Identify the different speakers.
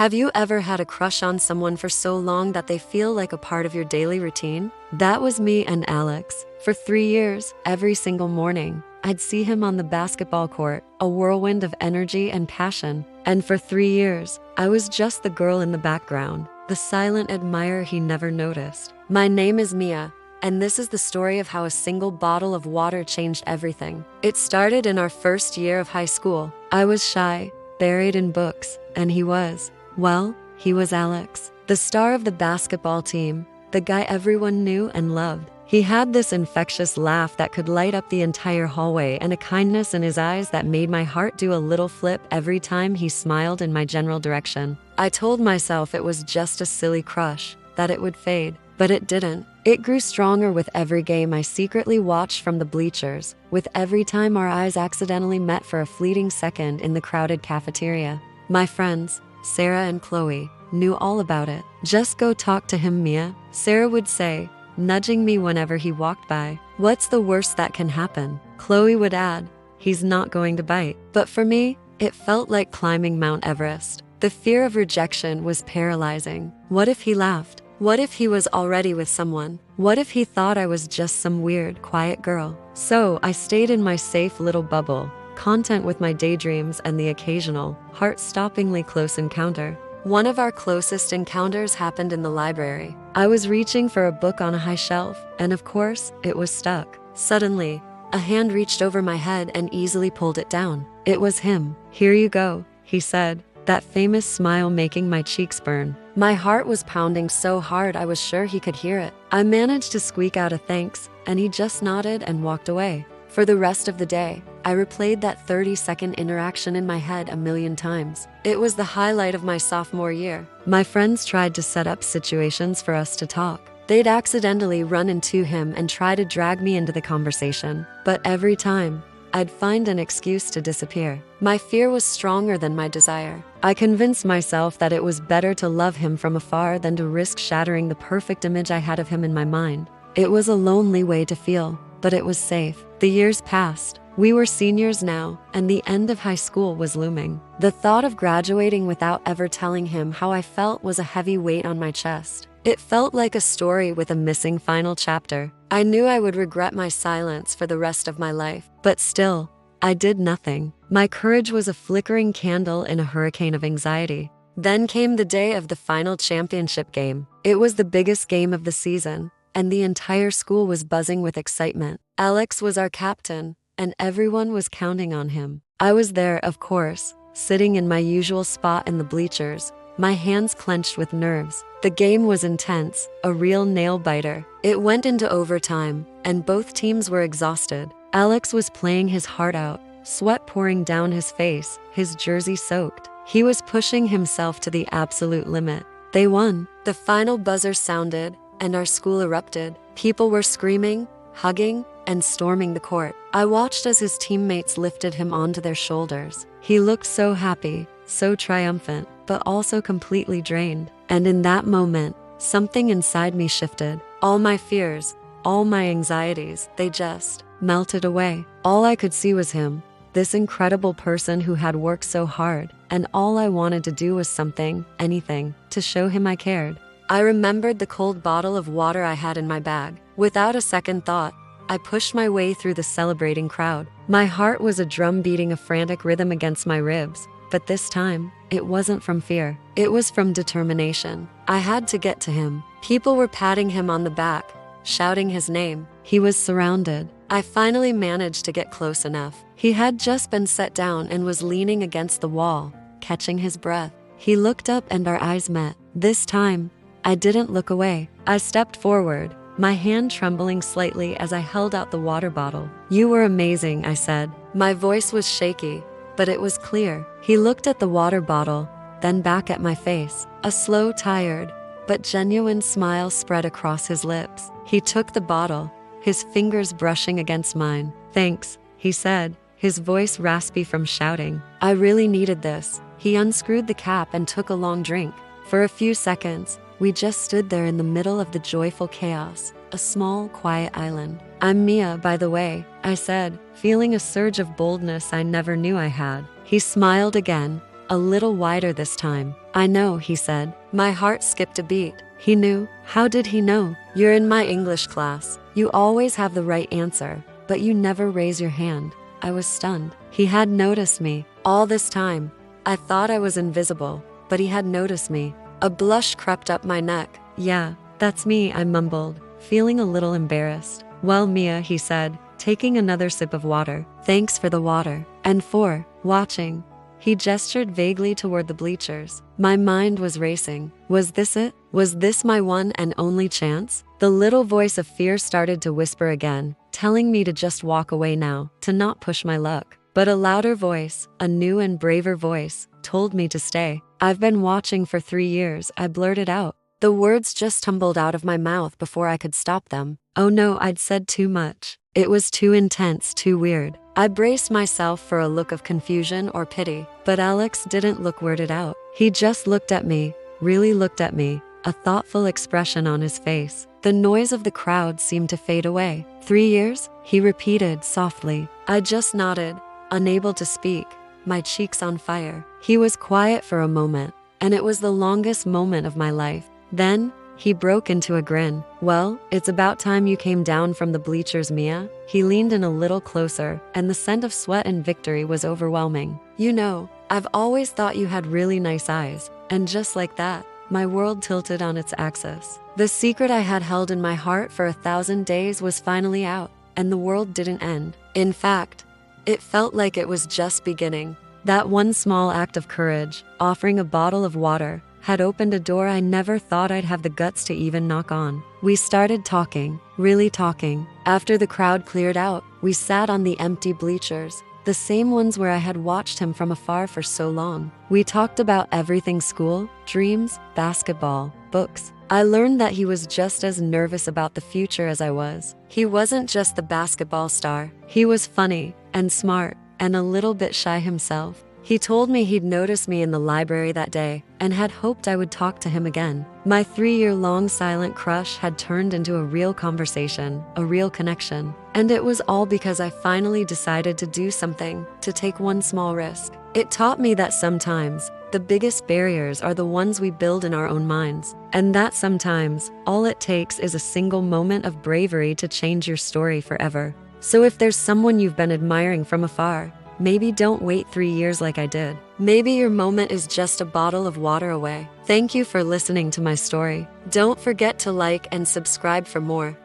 Speaker 1: Have you ever had a crush on someone for so long that they feel like a part of your daily routine? That was me and Alex. For 3 years, every single morning, I'd see him on the basketball court, a whirlwind of energy and passion. And for 3 years, I was just the girl in the background, the silent admirer he never noticed. My name is Mia, and this is the story of how a single bottle of water changed everything. It started in our first year of high school. I was shy, buried in books, and he was Alex, the star of the basketball team, the guy everyone knew and loved. He had this infectious laugh that could light up the entire hallway and a kindness in his eyes that made my heart do a little flip every time he smiled in my general direction. I told myself it was just a silly crush, that it would fade, but it didn't. It grew stronger with every game I secretly watched from the bleachers, with every time our eyes accidentally met for a fleeting second in the crowded cafeteria. My friends, Sarah and Chloe, knew all about it. "Just go talk to him, Mia," Sarah would say, nudging me whenever he walked by. "What's the worst that can happen?" Chloe would add, "He's not going to bite." But for me, it felt like climbing Mount Everest. The fear of rejection was paralyzing. What if he laughed? What if he was already with someone? What if he thought I was just some weird, quiet girl? So I stayed in my safe little bubble, content with my daydreams and the occasional, heart-stoppingly close encounter. One of our closest encounters happened in the library. I was reaching for a book on a high shelf, and of course, it was stuck. Suddenly, a hand reached over my head and easily pulled it down. It was him. "Here you go," he said, that famous smile making my cheeks burn. My heart was pounding so hard I was sure he could hear it. I managed to squeak out a thanks, and he just nodded and walked away. For the rest of the day, I replayed that 30-second interaction in my head a million times. It was the highlight of my sophomore year. My friends tried to set up situations for us to talk. They'd accidentally run into him and try to drag me into the conversation. But every time, I'd find an excuse to disappear. My fear was stronger than my desire. I convinced myself that it was better to love him from afar than to risk shattering the perfect image I had of him in my mind. It was a lonely way to feel, but it was safe. The years passed. We were seniors now, and the end of high school was looming. The thought of graduating without ever telling him how I felt was a heavy weight on my chest. It felt like a story with a missing final chapter. I knew I would regret my silence for the rest of my life, but still, I did nothing. My courage was a flickering candle in a hurricane of anxiety. Then came the day of the final championship game. It was the biggest game of the season, and the entire school was buzzing with excitement. Alex was our captain, and everyone was counting on him. I was there, of course, sitting in my usual spot in the bleachers, my hands clenched with nerves. The game was intense, a real nail-biter. It went into overtime, and both teams were exhausted. Alex was playing his heart out, sweat pouring down his face, his jersey soaked. He was pushing himself to the absolute limit. They won. The final buzzer sounded, and our school erupted. People were screaming, hugging, and storming the court. I watched as his teammates lifted him onto their shoulders. He looked so happy, so triumphant, but also completely drained. And in that moment, something inside me shifted. All my fears, all my anxieties, they just melted away. All I could see was him, this incredible person who had worked so hard, and all I wanted to do was something, anything, to show him I cared. I remembered the cold bottle of water I had in my bag. Without a second thought, I pushed my way through the celebrating crowd. My heart was a drum beating a frantic rhythm against my ribs, but this time, it wasn't from fear. It was from determination. I had to get to him. People were patting him on the back, shouting his name. He was surrounded. I finally managed to get close enough. He had just been set down and was leaning against the wall, catching his breath. He looked up and our eyes met. This time, I didn't look away. I stepped forward, my hand trembling slightly as I held out the water bottle. "You were amazing," I said. My voice was shaky, but it was clear. He looked at the water bottle, then back at my face. A slow, tired, but genuine smile spread across his lips. He took the bottle, his fingers brushing against mine. "Thanks," he said, his voice raspy from shouting. "I really needed this." He unscrewed the cap and took a long drink. For a few seconds, we just stood there in the middle of the joyful chaos, a small, quiet island. "I'm Mia, by the way," I said, feeling a surge of boldness I never knew I had. He smiled again, a little wider this time. I know, he said. My heart skipped a beat. He knew. How did he know? You're in my English class. You always have the right answer, but you never raise your hand. I was stunned. He had noticed me all this time. I thought I was invisible, but he had noticed me. A blush crept up my neck. Yeah, that's me, I mumbled, feeling a little embarrassed. Well, Mia, he said, taking another sip of water. Thanks for the water. And for watching. He gestured vaguely toward the bleachers. My mind was racing. Was this it? Was this my one and only chance? The little voice of fear started to whisper again, telling me to just walk away now, to not push my luck. But a louder voice, a new and braver voice, told me to stay. I've been watching for 3 years, I blurted out. The words just tumbled out of my mouth before I could stop them. Oh no, I'd said too much. It was too intense, too weird. I braced myself for a look of confusion or pity, but Alex didn't look weirded out. He just looked at me, really looked at me, a thoughtful expression on his face. The noise of the crowd seemed to fade away. 3 years? He repeated softly. I just nodded, unable to speak, my cheeks on fire. He was quiet for a moment, and it was the longest moment of my life. Then, he broke into a grin. Well, it's about time you came down from the bleachers, Mia. He leaned in a little closer, and the scent of sweat and victory was overwhelming. You know, I've always thought you had really nice eyes, and just like that, my world tilted on its axis. The secret I had held in my heart for 1,000 days was finally out, and the world didn't end. In fact, it felt like it was just beginning. That one small act of courage, offering a bottle of water, had opened a door I never thought I'd have the guts to even knock on. We started talking, really talking. After the crowd cleared out, we sat on the empty bleachers, the same ones where I had watched him from afar for so long. We talked about everything: school, dreams, basketball, books. I learned that he was just as nervous about the future as I was. He wasn't just the basketball star. He was funny and smart and a little bit shy himself. He told me he'd noticed me in the library that day and had hoped I would talk to him again. My 3-year-long silent crush had turned into a real conversation, a real connection. And it was all because I finally decided to do something, to take one small risk. It taught me that sometimes the biggest barriers are the ones we build in our own minds. And that sometimes all it takes is a single moment of bravery to change your story forever. So if there's someone you've been admiring from afar, maybe don't wait 3 years like I did. Maybe your moment is just a bottle of water away. Thank you for listening to my story. Don't forget to like and subscribe for more.